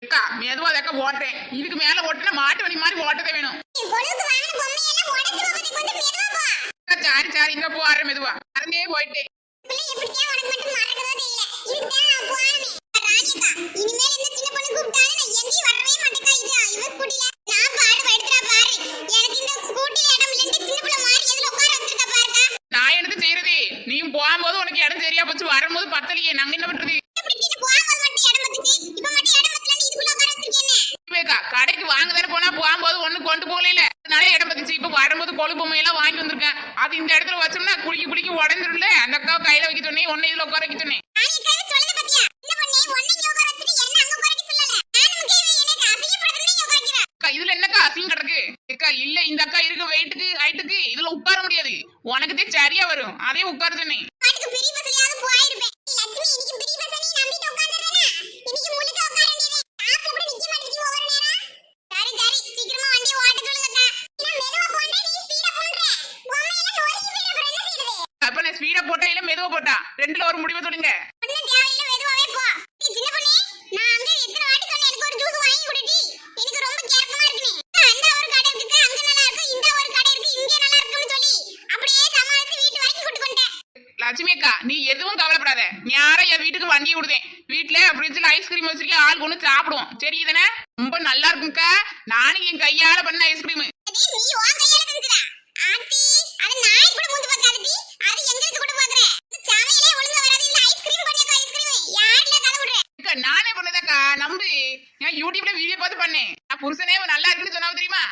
அக்கா மெதுவா அக்கா ஓட்டுறேன். இதுக்கு மேல ஓட்டுனா மாட்டு வண்டி மாதிரி ஓட்டதே வேணும். சாரி சாரி இங்க போற மெதுவா மறந்தே போயிட்டேன். நான் என்ன செய்யறது? நீ போகும்போது உனக்கு இடம் சரியா போச்சு, வரும்போது பத்தலையே. நாங்க என்ன பண்றது? கடைக்கு வாங்க தானே போனா, போகும்போது ஒண்ணு கொண்டு போகல. அதனால இடம் பத்துச்சு. இப்ப வரும்போது கொழுப்பமை எல்லாம் வாங்கி வந்திருக்கேன். அது இந்த இடத்துல வச்சோம்னா குளிக்க குளிக்க உடஞ்சிரும்ல. அந்த அக்காவை கையில வைக்க சொன்னேன், ஒன்னு இதுல உட்கார வைக்க சொன்னேன். இதுல என்னக்கா அசிங்க கிடக்கு? அக்கா இல்ல, இந்த அக்கா இருக்க வெயிட்டுக்கு ஹைட்டுக்கு இதுல உட்கார முடியாது. உனக்கு சரியா வரும், அதே உட்கார சொன்னேன். அப்ப நான் ஸ்பீடா போட்டா இல்ல மெதுவா போட்டா, ரெண்டுல ஒரு முடிவை சொல்லுங்க. லட்சுமி அக்கா நீ எதுவும் கவலைப்படாத. யார என் வீட்டுக்கு வண்டி விடுதேன். வீட்டுல ஃப்ரிட்ஜ்ல ஐஸ்கிரீம் வச்சிருக்கேன், ஆள் ஒண்ணு சாப்பிடுவோம். சரி தானே? ரொம்ப நல்லா இருக்கும்க்கா. நானும் என் கையால பண்ண ஐஸ்கிரீம். நானே பண்ணதாக்கா, நம்பு. நான் யூடியூப்ல வீடியோ பார்த்து பண்ணேன். நான் புருஷனே நல்லா இருக்குன்னு சொன்னா தெரியுமா?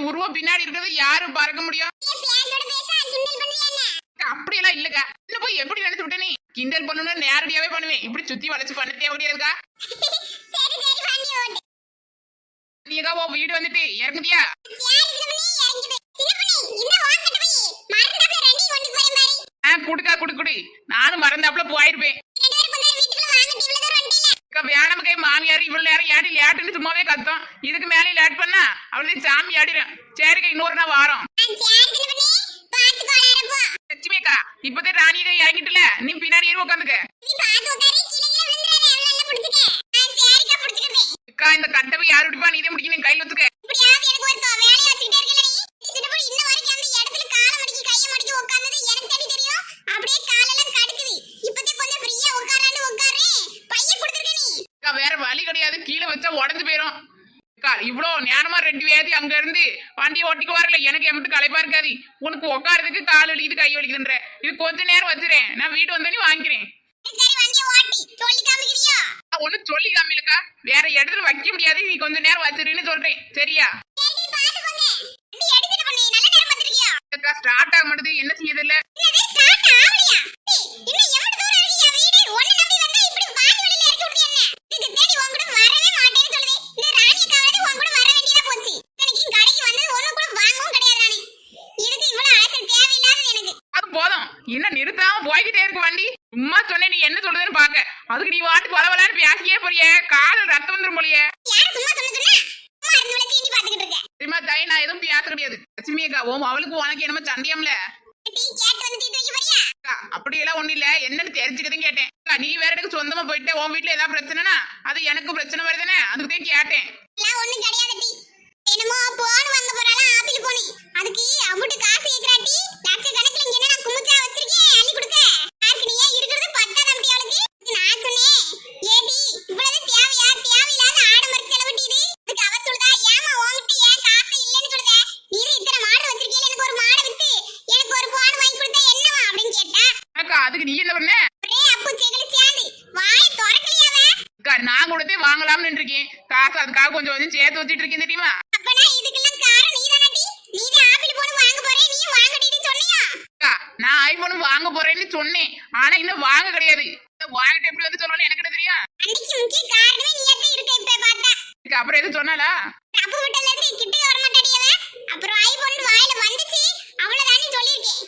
உருவம் பின்னாடி இருக்கிறது யாரு பார்க்க முடியும்? அப்படியெல்லாம் இல்லக்கா. என்ன போய் எப்படி நினைச்சு விட்ட? நீ கிண்டல் பண்ணணும் நேரடியாவே பண்ணுவேன். இப்படி சுத்தி வளைச்சு பண்ண தேவையாதுக்கா. நீக்கா உன் வீடு வந்துட்டு இறங்குதியா? குடுக்கா குடு. நானும் மறந்தாப்புல போயிருப்பேன். வேணாம கை மாமியார் இவ்வளவு நேரம் ஏடி லேட்டுன்னு சும்மாவே கத்தோம். இதுக்கு மேலே லேட் பண்ணா அவளே சாமி ஆடிடும். சரிக்கா இன்னொரு நாள் வாரம். லட்சுமிக்கா இப்பதான் ராணியை இறங்கிட்டுல, நீ பின்னாடி ஏறி உட்காந்துக்க. இந்த கட்டவை யாரு பிடிப்பா? நீதே முடிக்கணும், கையில் வச்சுக்க. வேற வழி கிடையாது, கீழே வச்சா உடஞ்சு போயிரும். இவ்வளவு நேரமா ரெண்டு பேதி அங்க இருந்து வண்டியை ஓட்டிக்கு வரல. எனக்கு எம்பிட்டு களைப்பா இருக்காது. உனக்கு உட்காரதுக்கு கால் வலிக்குது கை வலிக்குதுன்ற. இது கொஞ்ச நேரம் வச்சுறேன், நான் வீட்டு வந்தோடனே வாங்கிக்கிறேன். ஒண்ணு சொல்லி காமிலக்கா, வேற இடத்துல வைக்க முடியாது. நீ கொஞ்ச நேரம் வச்சிருன்னு சொல்றேன், சரியா? ஸ்டார்ட் ஆக மாட்டேது, என்ன செய்யதில்ல. இன்னும் நிறுத்தாம போய்கிட்டே இருக்கு வண்டி. சும்மா சொன்னே, நீ என்ன சொல்றதுன்னு பாக்க. அதுக்கு நீ வாட்டுக்கு வளவலான்னு பேசியே போறிய. காலில் ரத்தம் வந்துரும் போலியே. தாய் நான் எதுவும் பேச முடியாது. லட்சுமி அக்கா அவளுக்கு உனக்கு என்னமோ சந்தியம்ல. அப்படியெல்லாம் ஒண்ணு இல்ல, என்னன்னு தெரிஞ்சுக்கதான் கேட்டேன். நீ வேற எனக்கு சொந்தமா போயிட்டு உன் வீட்டுல ஏதாவது பிரச்சனைனா அது எனக்கு பிரச்சனை வருதுன்னு அதுக்குதான் கேட்டேன். என்னமோ போன் வாங்க போறாளா, ஆப்பிள் போனி. அதுக்கு அம்புட்டு காசு ஏத்துறாட்டி லட்சக்கணக்குல இங்க நான் குமுச்சா வச்சிருக்கேன், அள்ளி கொடுக்க. யாருக்கு நீ இருக்கிறது பத்தாத அப்படி அவளுக்கு. நான் சொன்னேன், ஏடி இவ்வளவு தேவையா? தேவையில்லாத ஆடம்பர செலவட்டி இது. அதுக்கு அவ சொல்றா, ஏமா உன்கிட்ட ஏன் காசு இல்லன்னு சொல்றத? நீ இத்தனை மாடு வச்சிருக்கீல, எனக்கு ஒரு மாடு வித்து எனக்கு ஒரு போன் வாங்கி கொடுத்தா என்னவா அப்படின்னு கேட்டா. அக்கா அதுக்கு நீ என்ன பண்ண? ஒரே அப்பு சேகல சேந்து வாய் திறக்கலையாவ. அக்கா நான் கூடவே வாங்கலாம்னு இருக்கேன். காசு அதுக்காக கொஞ்சம் கொஞ்சம் சேர்த்து வச்சிட்டு இருக்கேன் தெரியுமா? நான் ஐபோன் வாங்க போறேன்னு சொன்னேன், ஆனா இன்னும் வாங்க கிடையாது. வாங்கிட்டு எப்படி வந்து சொல்லணும் எனக்கு தெரியும். அப்புறம் எது சொன்னாலா? அப்புறம் ஐபோன் வாயில வந்துச்சு, அவ்வளவுதானே சொல்லிருக்கேன்.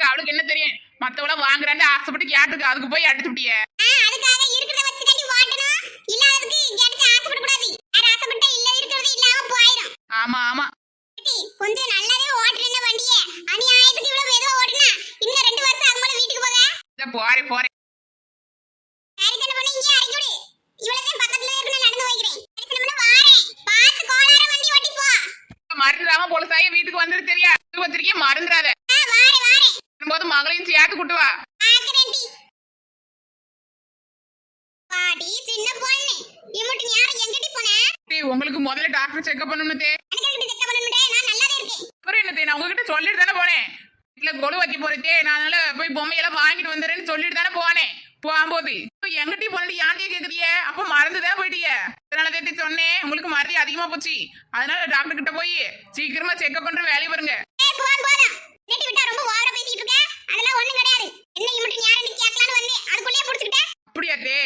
எனக்கு அவளுக்கு என்ன தெரியும்? மத்தவள வாங்குறான்னு ஆசைப்பட்டு கேட்டுருக்கு, அதுக்கு போய் அடிச்சு விட்டியே. அதுக்காக இருக்கிறத வச்சு கட்டி ஓட்டணும், இல்லாததுக்கு கேட்டு ஆசைப்பட கூடாது. யார் ஆசைப்பட்டா இல்ல இருக்கிறது இல்லாம போயிடும். ஆமா ஆமா. கொஞ்சம் நல்லாவே ஓட்டுறேன்னு வண்டியே, அநியாயத்துக்கு இவ்வளவு மெதுவா ஓட்டுனா இன்னும் 2 வருஷம் அது மேல வீட்டுக்கு போக. போறேன் போறேன். சரி சின்ன பொண்ணு, இங்கே இறக்கி விடு. இவ்வளவு பக்கத்துல இருக்கு, நான் நடந்து வைக்கிறேன். சரி சின்ன பொண்ணு, வாரேன். பார்த்து கோளார வண்டி ஓட்டி போ. மறந்துடாம போலீஸாய வீட்டுக்கு வந்துரு தெரியா? வச்சிருக்கே மறந்துடாத. வாரேன். போது மகளையும் சேர்த்து கூட்டு வா. ஆக்கறேன்டி. பாடி சின்ன பொண்ணு, இமுட்டு யாரும் எங்கடி போனே? உங்களுக்கு முதல்ல டாக்டர் செக்அப் பண்ணணும் தே. எனக்கு செக் பண்ணணும்டே, நான் நல்லாவே இருக்கேன். அப்புறம் என்ன தே, நான் உங்ககிட்ட சொல்லிட்டு தானே போனேன். வீட்டுல கொடு வைக்க போறதே, நான் அதனால போய் பொம்மையெல்லாம் வாங்கிட்டு வந்துடுறேன்னு சொல்லிட்டு தானே போனேன். போகும்போது எங்கிட்டே போனது யாண்டையே கேக்குறிய? அப்ப மறந்துதான் போயிட்டிய. அதனால தான் சொன்னேன், உங்களுக்கு மறதி அதிகமா போச்சு. அதனால டாக்டர் கிட்ட போய் சீக்கிரமா செக்அப் பண்ற வேலையை பாருங்க. போதும் நெட்டி விட்டா ரொம்ப ஓவரா பேசிட்டு இருக்க. அதெல்லாம் ஒண்ணும் கிடையாது. என்ன இமுட்டு யாரும் கேட்கலான்னு வந்தேன், அதுக்குள்ளேயே முடிச்சுக்கிட்டே. அப்படியா தே?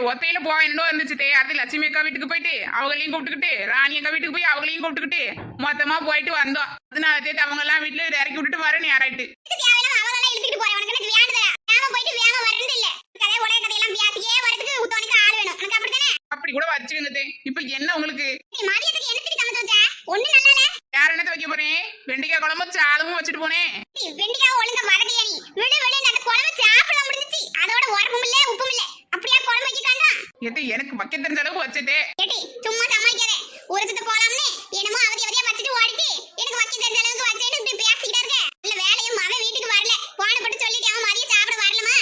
ஒத்தையில போக என்ன இருந்துச்சு தே. அது லட்சுமி அக்கா வீட்டுக்கு போயிட்டு அவங்களையும் கூப்பிட்டுக்கிட்டு, ராணி அக்கா வீட்டுக்கு போய் அவங்களையும் கூப்பிட்டுக்கிட்டு மொத்தமா போயிட்டு வந்தோம். அதனால தேட்டு அவங்க எல்லாம் வீட்டுல இறக்கி விட்டுட்டு வரேன் நேராயிட்டு. தேவையில்லாம அவங்க எல்லாம் இழுத்துட்டு போறேன். உனக்கு எனக்கு வேண்டதா? வேம போயிட்டு வேம வரது இல்ல. கதை உலக கதையெல்லாம் பேசியே வரதுக்கு உத்தவனுக்கு ஆள் வேணும். உனக்கு அப்படித்தானே? அப்படி கூட வச்சுக்கோங்க தே. இப்ப என்ன உங்களுக்கு? நீ மதியத்துக்கு என்ன திரி சமைச்சு வச்சா? ஒண்ணு நல்லா இல்ல. வேற என்னத்த வைக்க போறேன்? வெண்டைக்காய் குழம்பு சாதமும் வச்சுட்டு போனேன். வெண்டிக்காய் ஒழுங்கா மறக்கலையா நீ? விடு அந்த குழம்பு சாப்பிட முடிஞ்சிச்சு. அதோட உரப்பும் இல்ல உப்பும் இல்ல. அப்படியே குழம்பு வைக்காங்க. எது எனக்கு வைக்க தெரிஞ்ச அளவுக்கு வச்சதே. ஏடி சும்மா சமாளிக்காத. ஒரு சுத்து போலாம்னு என்னமோ அவதியா வச்சிட்டு ஓடிட்டு எனக்கு வைக்க தெரிஞ்ச அளவுக்கு வச்சேன்னு இப்படி பேசிக்கிட்டே இருக்க. இல்ல வேலையும் அவன் வீட்டுக்கு வரல. போன போட்டு சொல்லிட்டு அவன் மதியம் சாப்பிட வரலமா?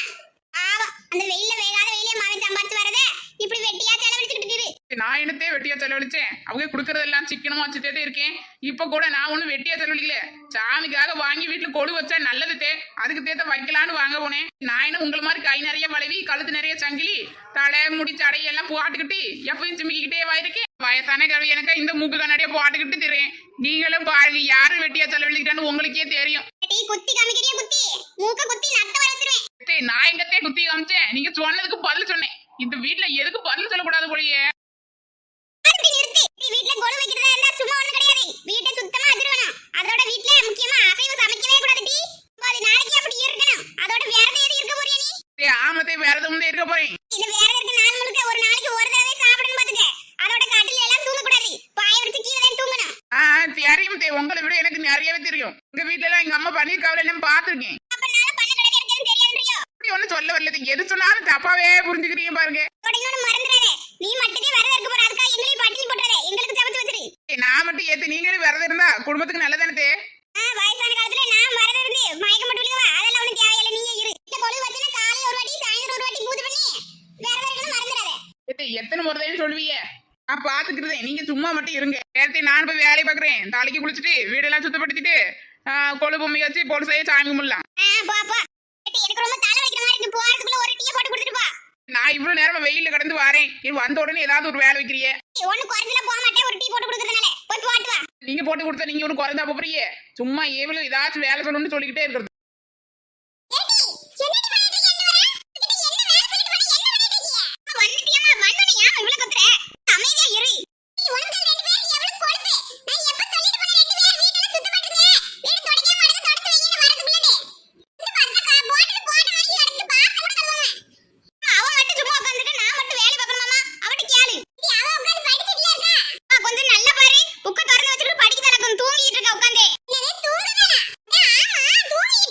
ஆவா, அந்த வெயில்ல வேகாத வெயிலே அவன் சம்பாதிச்சு வரதே இப்படி வெட்டியா செலவழிச்சுக்கிட்டு இருக்குது. நான் என்னத்தே வெட்டியா செலவழிச்சேன்? அவங்க குடுக்கறதெல்லாம் சிக்கனமா வச்சுட்டே இருக்கேன். இப்ப கூட நான் ஒண்ணும் வெட்டியா செலவழிக்கல. சாமிக்காக வாங்கி வீட்டுல கொடு வச்சா நல்லது தே. அதுக்கு தேத்த வைக்கலான்னு வாங்க போனேன். நான் என்ன உங்களை மாதிரி கை நிறைய வளைவி, கழுத்து நிறைய சங்கிலி, தலை முடி சடையெல்லாம் போட்டுக்கிட்டு எப்பயும் சிமிக்கிட்டே வாயிருக்கேன். வயசான கவி எனக்கு இந்த மூக்கு கண்ணாடியை போட்டுக்கிட்டு தெரியும். நீங்களும் பாருங்க, யாரும் வெட்டியா செலவழிக்கிறான்னு உங்களுக்கே தெரியும். குத்தி காமிக்கிறியா? குத்தி மூக்க குத்தி நத்த வர வச்சிருவேன். நான் எங்கத்தே குத்தி காமிச்சேன்? நீங்க சொன்னதுக்கு பதில் சொன்னேன். இந்த வீட்டுல எதுக்கு பதில் சொல்லக்கூடாது போலயே? வீட்டுல கொடு வைக்கிறதா இருந்தா சும்மா ஒண்ணு கிடையாது. வீட்டை சுத்தமா வச்சிருக்கணும். அதோட வீட்டுல முக்கியமா அசைவம் சமைக்கவே கூடாது. டி 10 நாளைக்கு அப்படி இருக்கணும். அதோட வேற ஏதாவது இருக்க போறியா நீ? ஆமத்தே வேற எதுவும் இருக்க போறேன். இது வேற இருக்கு. நாள் முழுக்க ஒரு நாளைக்கு ஒரு தடவை சாப்பிடணும் பாத்துக்க. அதோட கட்டில எல்லாம் தூங்க கூடாது. பாய விரிச்சு கீழே தான் தூங்கணும். தெரியும் தே. உங்களை விட எனக்கு நிறையவே தெரியும். எங்க வீட்டுல எல்லாம் எங்க அம்மா பண்ணிருக்காவில என்ன பாத்துருக்கேன். அப்பனால பண்ண கிடையாது தெரியாதுன்றியோ? அப்படி ஒண்ணு சொல்ல வரல. எது சொன்னாலும் தப்பாவே புரிஞ்சுக்கிறீங்க பாருங்க. தொடங்கணும் மறந்துடாதே. நீ மட்டுமே விரதம் இருக்க போற. அதுக்காக எங்களையும் பட்டினி போட்டுறதே. எங்களுக்கு சமைச்சு வச்சிரு. நான் மட்டும் ஏத்து நீங்களும் விரதம் இருந்தா குடும்பத்துக்கு நல்லதானே தே. வயசான காலத்துல நான் விரதம் இருந்து மயக்கம் போட்டு விழுவா. அதெல்லாம் ஒண்ணும் தேவையில்லை. நீயே இரு. இந்த கொழு வச்சுனா காலையில ஒரு வாட்டி சாயந்தரம் ஒரு வாட்டி பூஜை பண்ணி விரதம் இருக்கணும். மறந்துடாதே. எத்தனை முறைன்னு சொல்லுவீங்க? நான் பாத்துக்கிறேன். நீங்க சும்மா மட்டும் இருங்க. நேரத்தை நான் போய் வேலையை பாக்குறேன். தலைக்கு குளிச்சுட்டு வீடெல்லாம் சுத்தப்படுத்திட்டு கொழு பொம்மை வச்சு பொலிசையே சாமி கும்பிடலாம். பாப்பா எனக்கு ரொம்ப தலை வலிக்கிற மாதிரி இருக்கு. போறதுக்குள்ள ஒரு டீ போட்டு கொடுத்துட்டு போ. நான் இவ்வளவு நேரம் வெயில்ல கடந்து வரேன். வந்த உடனே ஏதாவது ஒரு வேலை வைக்கிறியே? ஒண்ணு குறைஞ்சல போக மாட்டேன். ஒரு டீ போட்டு கொடுக்கறதுனால போய் போட்டு வா. நீங்க போட்டு கொடுத்தா நீங்க ஒண்ணு குறைந்தா போறீங்க. சும்மா ஏவலும் ஏதாச்சும் வேலை சொல்லணும்னு சொல்லிக்கிட்டே இருக்கிறது. தூங்கிட்டு இருக்க உட்கார்ந்து. என்னது தூங்குதா? ஆமா தூங்கிட்டு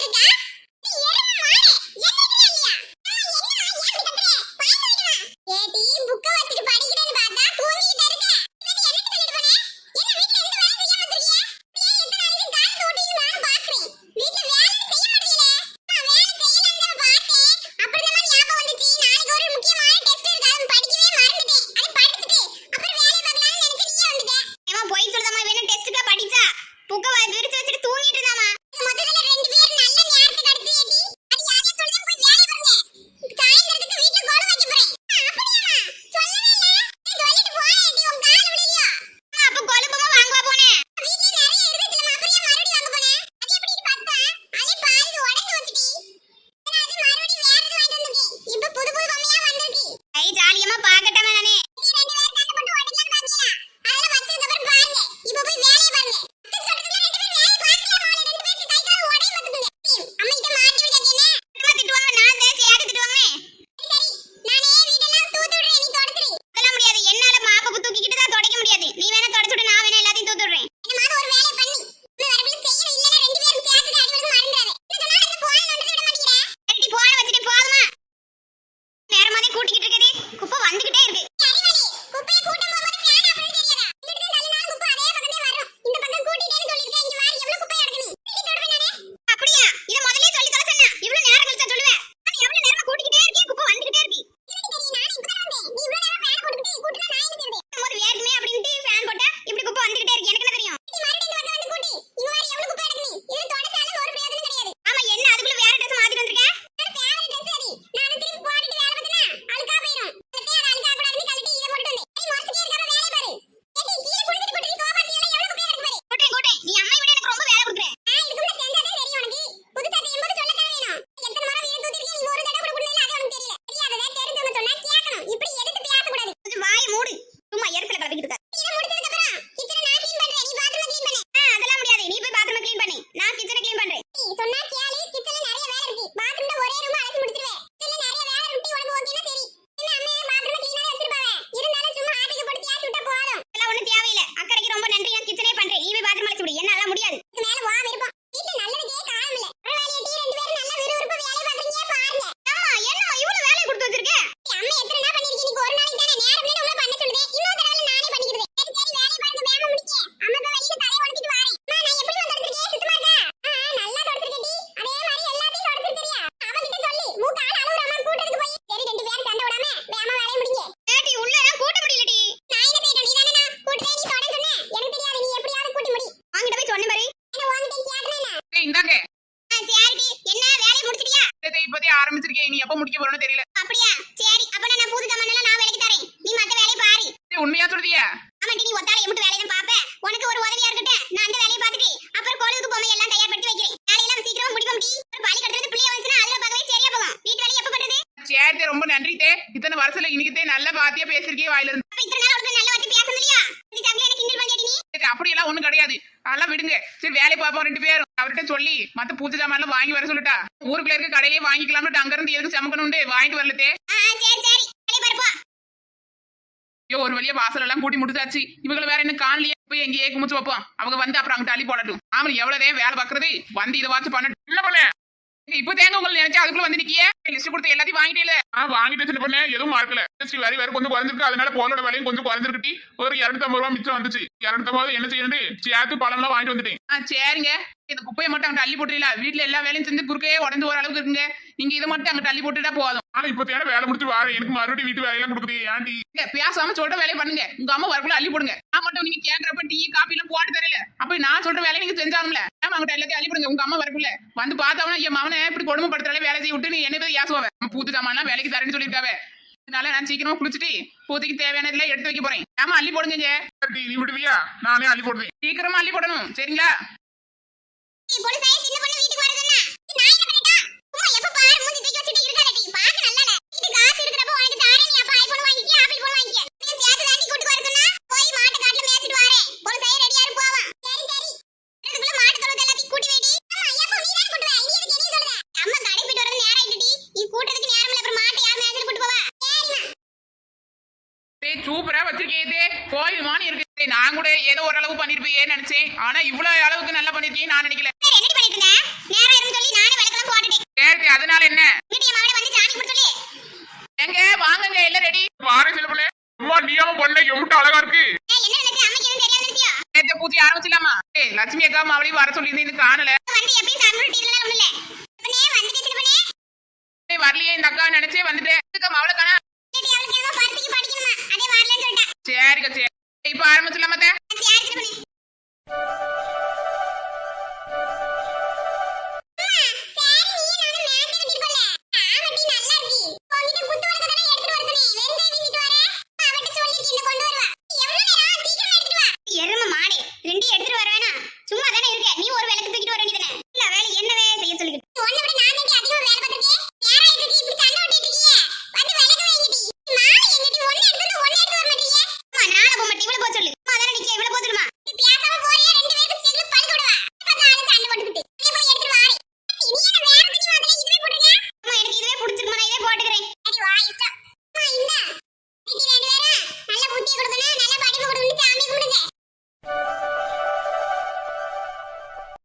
நீ எப்ப முடிக்க போறோன்னு தெரியல. அப்படியா? சரி, அப்ப நான் பூஜை சாமான் எல்லாம் நான் விலைக்கு தரேன். நீ மத்த வேலையை பாரு. ஏய், உண்மையா சொல்றியா? ஆமாடி, நீ ஒத்தால எம்புட்டு வேலையை பாப்ப. உனக்கு ஒரு உதவியா இருக்கட்டும். நான் அந்த வேலையை பார்த்துட்டு அப்புறம் கோயிலுக்கு பொம்மை எல்லாம் தயார்படுத்தி வைக்கிறேன். வேலையெல்லாம் சீக்கிரமா முடிப்போம் டி. ஒரு பாலி கடத்துறது பிள்ளைய வந்துச்சுனா அதுல பார்க்கவே சரியா போகும். வீட்டு வேலையை எப்ப பண்றது? சரி தே, ரொம்ப நன்றி தே. இத்தனை வருஷத்துல இன்னைக்கு நல்ல வாத்தியா பேசிருக்கே வாயில இருந்து. அப்ப இத்தனை நாள் உனக்கு நல்ல வார்த்தை பேச முடியா? இந்த சாப்பிட எனக்கு கிண்டல் பண்ணியாடி நீ. சரி, அப்படியெல்லாம் ஒண்ணும் கிடையாது. அதெல்லாம் விடுங்க. சரி, வேலையை பார்ப்போம் ரெண்டு பேரும். அவர்கிட்ட சொல்லி மத்த பூஜை சாமான் எல்லாம் வாங்கி வர சொல்லிட்டா. ஊருக்குள்ள இருக்க கடையிலேயே வாங்கிக்கலாம்னு அங்க இருந்து எதுக்கு சமக்கணும்னு வாங்கிட்டு வரலதே. சரி சரி, வேலையை பாருப்பா. ஐயோ, ஒரு வழியா வாசல் எல்லாம் கூட்டி முடிச்சாச்சு. இவங்களை வேற என்ன காணலையே. போய் எங்கேயே குமிச்சு வைப்போம். அவங்க வந்து அப்புறம் அங்கிட்ட அள்ளி போடட்டும். ஆமா, எவ்வளவுதே வேலை பாக்குறது. வந்து இதை வாட்சி பண்ணட்டும். இல்ல பண்ண இப்ப தேங்க உங்களை நினைச்சா அதுக்குள்ள வந்து நிக்கிய. லிஸ்ட் கொடுத்து எல்லாத்தையும் வாங்கிட்டே. வாங்கிட்டு சின்ன பண்ண எதுவும் மறக்கல. வரி வேற கொஞ்சம் குறைஞ்சிருக்கு. அதனால போலோட விலையும் கொஞ்சம் குறைஞ்சிருக்கட்டி ஒரு 250 ரூபா மிச்சம் வந்துச்சு. 250 என்ன செய்யணும், சேர்த்து பழம் எல்லாம் வாங்கிட்டு வந்துட்டேன். சரிங்க, இந்த குப்பையை மட்டும் அங்கிட்ட அள்ளி போட்டுல. வீட்டுல எல்லா வேலையும் செஞ்சு குறுக்கே உடந்து ஒரு அளவுக்கு இருக்குங்க. நீங்க இதை மட்டும் அங்கிட்ட அள்ளி போட்டுட்டா போதும். ஆனா இப்ப தேவை வேலை முடிச்சு வாழ எனக்கு மறுபடியும் வீட்டு வேலையெல்லாம் கொடுக்குது. ஏன்டி பேசாம சொல்ற வேலையை பண்ணுங்க. உங்க அம்மா வரக்குள்ள அள்ளி போடுங்க. நான் மட்டும் நீங்க கேட்கறப்ப டீ காபி எல்லாம் போட்டு தரல. அப்ப நான் சொல்ற வேலையை நீங்க செஞ்சாலும்ல. அங்கிட்ட எல்லாத்தையும் அள்ளி போடுங்க. உங்க அம்மா வரக்குள்ள வந்து பார்த்தாவனா என் மவனை இப்படி கொடுமைப்படுத்துறாலே வேலை செய்ய விட்டு நீ என்ன பேர் ஏசுவாவே. பூத்து சாமான் வேலைக்கு தரேன்னு சொல்லியிருக்காவே. அதனால நான் சீக்கிரமா குளிச்சுட்டு பூத்துக்கு தேவையானதுல எடுத்து வைக்க போறேன். ஆமா, அள்ளி போடுங்க. நீ விடுவியா? நானே அள்ளி போடுறேன். சீக்கிரமா அள்ளி போடணும், சரிங்களா? நீ பொழுதாயே சின்ன பொண்ணு வீட்டுக்கு வரதுன்னா நான் என்ன பண்ணிட்டா? சும்மா எப்ப பாரு மூஞ்சி தூக்கி வச்சிட்டு இருக்காதடி. பாக்க நல்லா இல்ல. வீட்டு காசு இருக்கிறப்ப உனக்கு தானே நீ அப்ப ஐபோன் வாங்கிக்க, ஆப்பிள் போன் வாங்கிக்க. நீ சேர்த்து தாண்டி கூட்டி வர சொன்னா போய் மாட்டு காட்டுல மேய்ச்சிட்டு வரேன். பொழுதாயே ரெடியா இரு போவோம். சரி சரி. அதுக்குள்ள மாட்டு தொழுது எல்லாத்தையும் கூட்டி வைடி. எப்போ நீ தான் கூட்டுவ? நீ எதுக்கு என்ன சொல்லுத? அம்மா கடை போயிட்டு வரது நேரம் ஆயிடுடி. நீ கூட்டத்துக்கு நேரம் இல்ல. அப்புறம் மாட்டை யார் மேய்ச்சிட்டு கூட்டி போவா? சரிமா. டேய், சூப்பரா வச்சிருக்கே. கோயில் மானி இருக்கு. நான் கூட ஏதோ ஓரளவு பண்ணிருப்பேன்னு நினைச்சேன். ஆனா இவ்வளவு அளவுக்கு நல்லா பண்ணிருக்கேன் நான் நினைக்கல. என்னடி பண்ணிட்டு இருந்த? நேரம் ஆயிரும் சொல்லி நானே விளக்கெல்லாம் போட்டுட்டேன். சரி, அதனால என்ன? வீட்டு மாவளை வந்து சாமி கும்பிட சொல்லி. எங்க வாங்குங்க, எல்லாம் ரெடி. வாரே செல்வலே. அம்மா நீயாம பொண்ணே எவ்வளவு அழகா இருக்கு. என்ன நினைச்சு அம்மைக்கு எதுவும் தெரியாம நினைச்சியா? நேத்து பூஜை ஆரம்பிச்சலாமா? ஏய், லட்சுமி அக்கா மாவளையும் வர சொல்லி இது காணல. வந்து எப்பயும் சாமி கும்பிட்டு ஒண்ணு இல்ல. இப்பனே வந்துட்டு சின்ன பண்ணே. ஏய், வரலையே இந்த அக்கா நினைச்சே வந்துட்டேன். அக்கா மாவளை காணா. கேட்டி அவளுக்கு ஏதோ பரிட்சைக்கு படிக்கணுமா? அதே வரலன்னு சொல்லிட்டா. சரிக்கா, சரி. இப்ப ஆரம்பிச்சலாமா? சரி சின்ன பண்ணே.